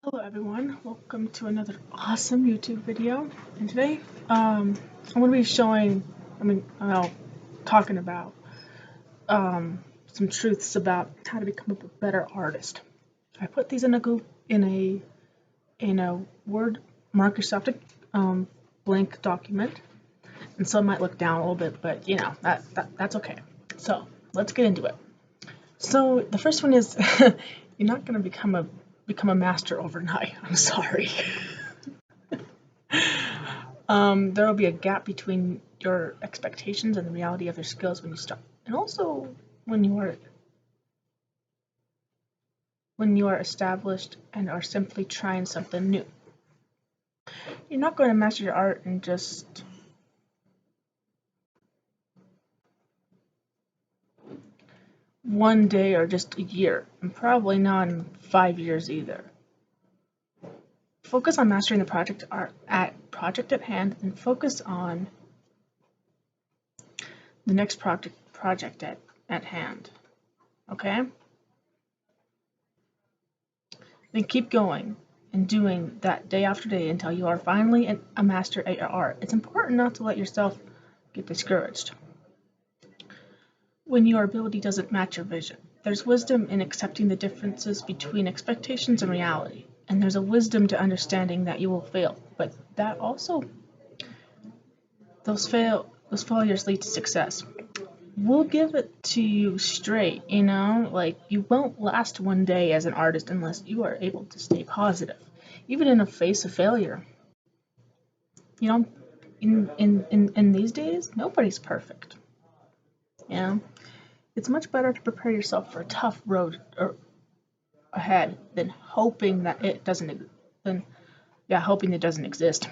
Hello everyone, welcome to another awesome YouTube video. And today, I'm going to be showing, talking about some truths about how to become a better artist. I put these in a Word Microsoft blank document, and so it might look down a little bit, but you know that's okay. So let's get into it. So the first one is you're not going to become a master overnight. I'm sorry. There will be a gap between your expectations and the reality of your skills when you start, and also when you are established and are simply trying something new. You're not going to master your art in just one day or just a year, and probably not in 5 years either. Focus on mastering the project at hand, and focus on the next project at hand. Okay? Then keep going and doing that day after day until you are finally a master at your art. It's important not to let yourself get discouraged when your ability doesn't match your vision. There's wisdom in accepting the differences between expectations and reality, and there's a wisdom to understanding that you will fail, but that also those failures lead to success. We'll give it to you straight, like you won't last one day as an artist unless you are able to stay positive, even in the face of failure. You know, in these days, nobody's perfect. It's much better to prepare yourself for a tough road ahead than hoping that it doesn't exist,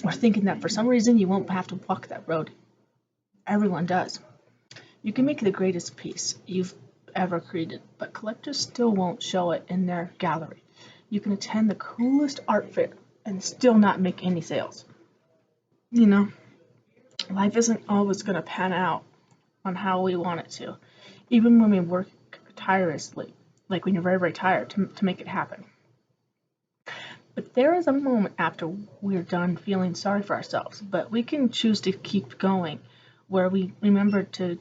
or thinking that for some reason you won't have to walk that road. Everyone does. You can make the greatest piece you've ever created, but collectors still won't show it in their gallery. You can attend the coolest art fair and still not make any sales. Life isn't always going to pan out on how we want it to, even when we work tirelessly, like when you're very, very tired to make it happen. But there is a moment after we're done feeling sorry for ourselves, but we can choose to keep going, where we remember to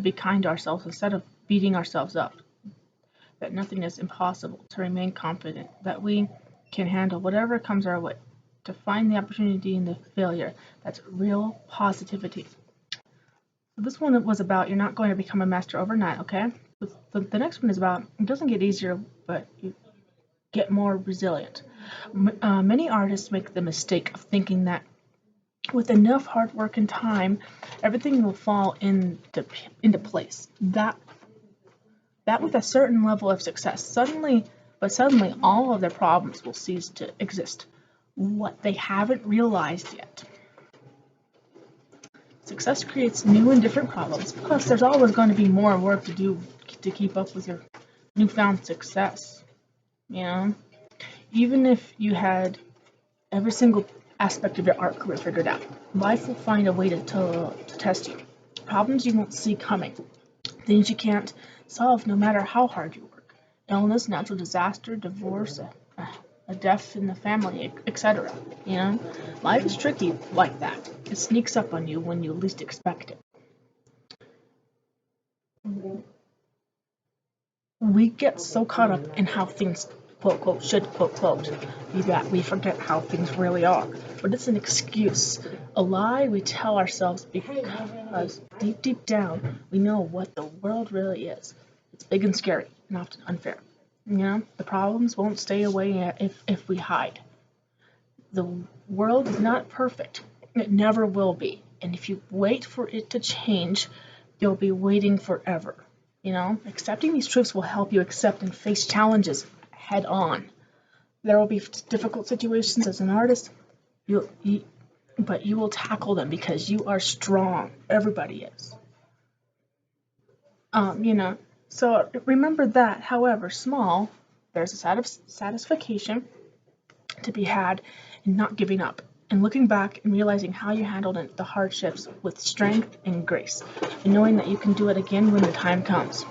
be kind to ourselves instead of beating ourselves up, that nothing is impossible, to remain confident that we can handle whatever comes our way, to find the opportunity in the failure. That's real positivity. So this one was about you're not going to become a master overnight, okay? The next one is about it doesn't get easier, but you get more resilient. Many artists make the mistake of thinking that with enough hard work and time, everything will fall into place. That with a certain level of success, suddenly all of their problems will cease to exist. What they haven't realized yet. Success creates new and different problems. Plus, there's always going to be more work to do to keep up with your newfound success. Even if you had every single aspect of your art career figured out, life will find a way to test you. Problems you won't see coming, things you can't solve no matter how hard you work. Illness, natural disaster, divorce, a death in the family, etc. Life is tricky like that. It sneaks up on you when you least expect it. We get so caught up in how things quote quote should quote quote be that we forget how things really are. But it's an excuse, a lie we tell ourselves because deep down we know what the world really is. It's big and scary and often unfair. The problems won't stay away if we hide. The world is not perfect. It never will be. And if you wait for it to change, you'll be waiting forever. Accepting these truths will help you accept and face challenges head on. There will be difficult situations as an artist, but you will tackle them because you are strong. Everybody is. So remember that, however small, there's a satisfaction to be had in not giving up and looking back and realizing how you handled the hardships with strength and grace, and knowing that you can do it again when the time comes.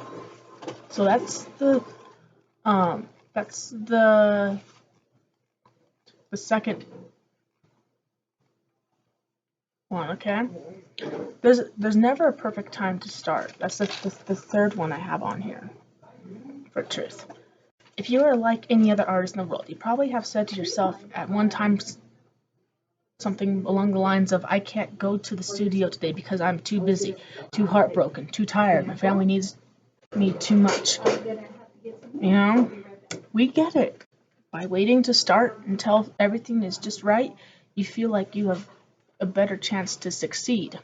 So that's the the second one, okay? There's never a perfect time to start. That's the third one I have on here for truth. If you are like any other artist in the world, you probably have said to yourself at one time something along the lines of, I can't go to the studio today because I'm too busy, too heartbroken, too tired, my family needs me too much. You know, we get it. By waiting to start until everything is just right, you feel like you have a better chance to succeed.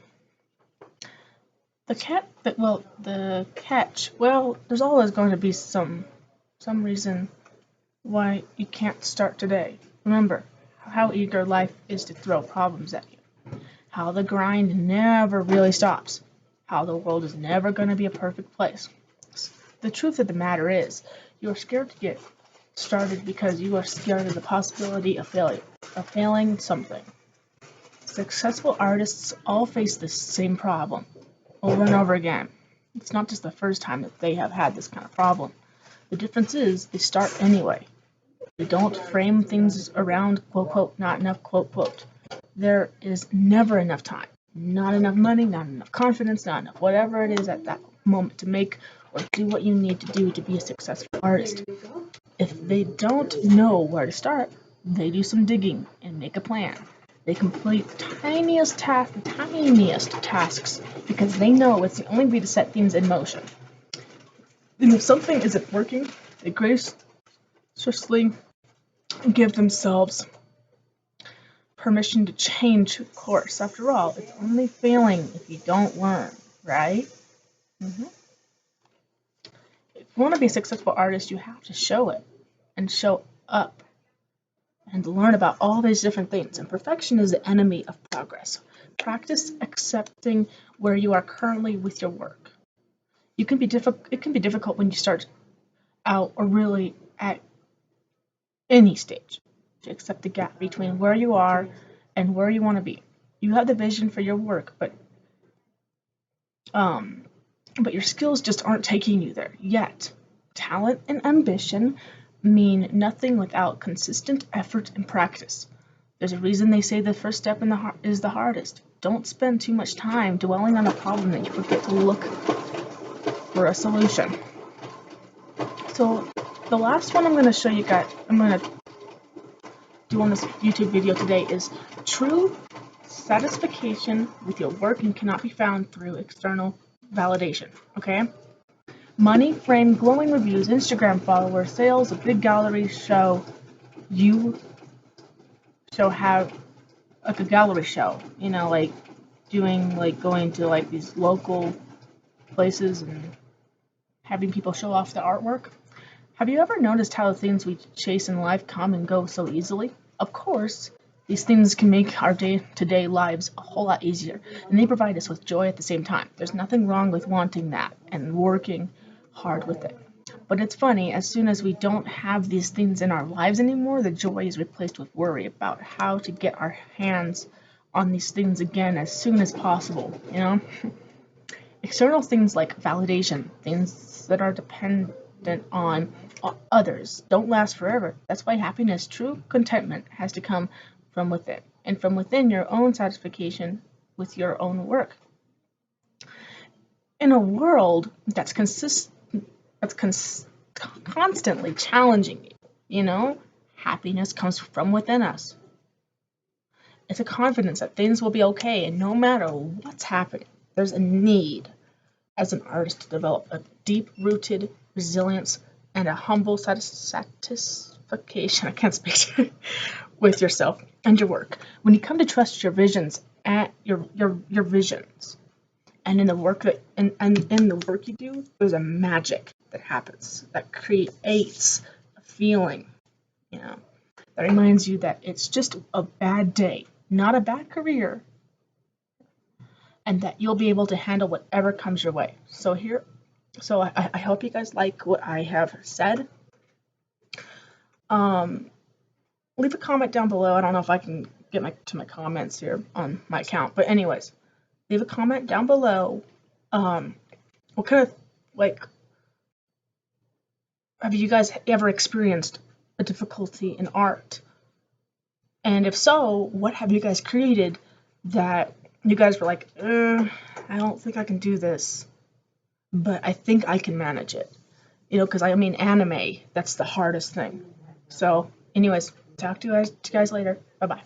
The catch, well, there's always going to be some reason why you can't start today. Remember how eager life is to throw problems at you. How the grind never really stops. How the world is never going to be a perfect place. The truth of the matter is, you are scared to get started because you are scared of the possibility of failure, of failing something. Successful artists all face the same problem over and over again. It's not just the first time that they have had this kind of problem. The difference is they start anyway. They don't frame things around quote quote not enough quote quote. There is never enough time, not enough money, not enough confidence, not enough whatever it is at that moment to make or do what you need to do to be a successful artist. If they don't know where to start, they do some digging and make a plan. They complete the tiniest tasks because they know it's the only way to set things in motion. And if something isn't working, they graciously give themselves permission to change course. After all, it's only failing if you don't learn, right? Mm-hmm. If you want to be a successful artist, you have to show it and show up and learn about all these different things. And perfection is the enemy of progress. Practice accepting where you are currently with your work. It can be difficult when you start out or really at any stage to accept the gap between where you are and where you want to be. You have the vision for your work, but your skills just aren't taking you there yet. Talent and ambition mean nothing without consistent effort and practice. There's a reason they say the first step is the hardest. Don't spend too much time dwelling on a problem that you forget to look for a solution. So the last one I'm going to do on this YouTube video today is true satisfaction with your work and cannot be found through external validation. Okay? Money, fame, glowing reviews, Instagram followers, sales, a big gallery show. You have like a gallery show, like going to these local places and having people show off the artwork. Have you ever noticed how the things we chase in life come and go so easily? Of course, these things can make our day-to-day lives a whole lot easier, and they provide us with joy at the same time. There's nothing wrong with wanting that and working hard with it. But it's funny, as soon as we don't have these things in our lives anymore, the joy is replaced with worry about how to get our hands on these things again as soon as possible, External things like validation, things that are dependent on others, don't last forever. That's why happiness, true contentment, has to come from within, and from within your own satisfaction with your own work. In a world that's constantly challenging you, happiness comes from within us. It's a confidence that things will be okay, and no matter what's happening, there's a need as an artist to develop a deep-rooted resilience and a humble satisfaction, I can't speak, with yourself and your work. When you come to trust your visions and your visions, and in the work in the work you do, there's a magic that happens that creates a feeling, that reminds you that it's just a bad day, not a bad career, and that you'll be able to handle whatever comes your way. So I hope you guys like what I have said. Leave a comment down below. I don't know if I can get to my comments here on my account, but anyways, leave a comment down below. What kind of, have you guys ever experienced a difficulty in art? And if so, what have you guys created that you guys were like, I don't think I can do this, but I think I can manage it. Because I mean, anime, that's the hardest thing. So, anyways, talk to you guys later. Bye bye.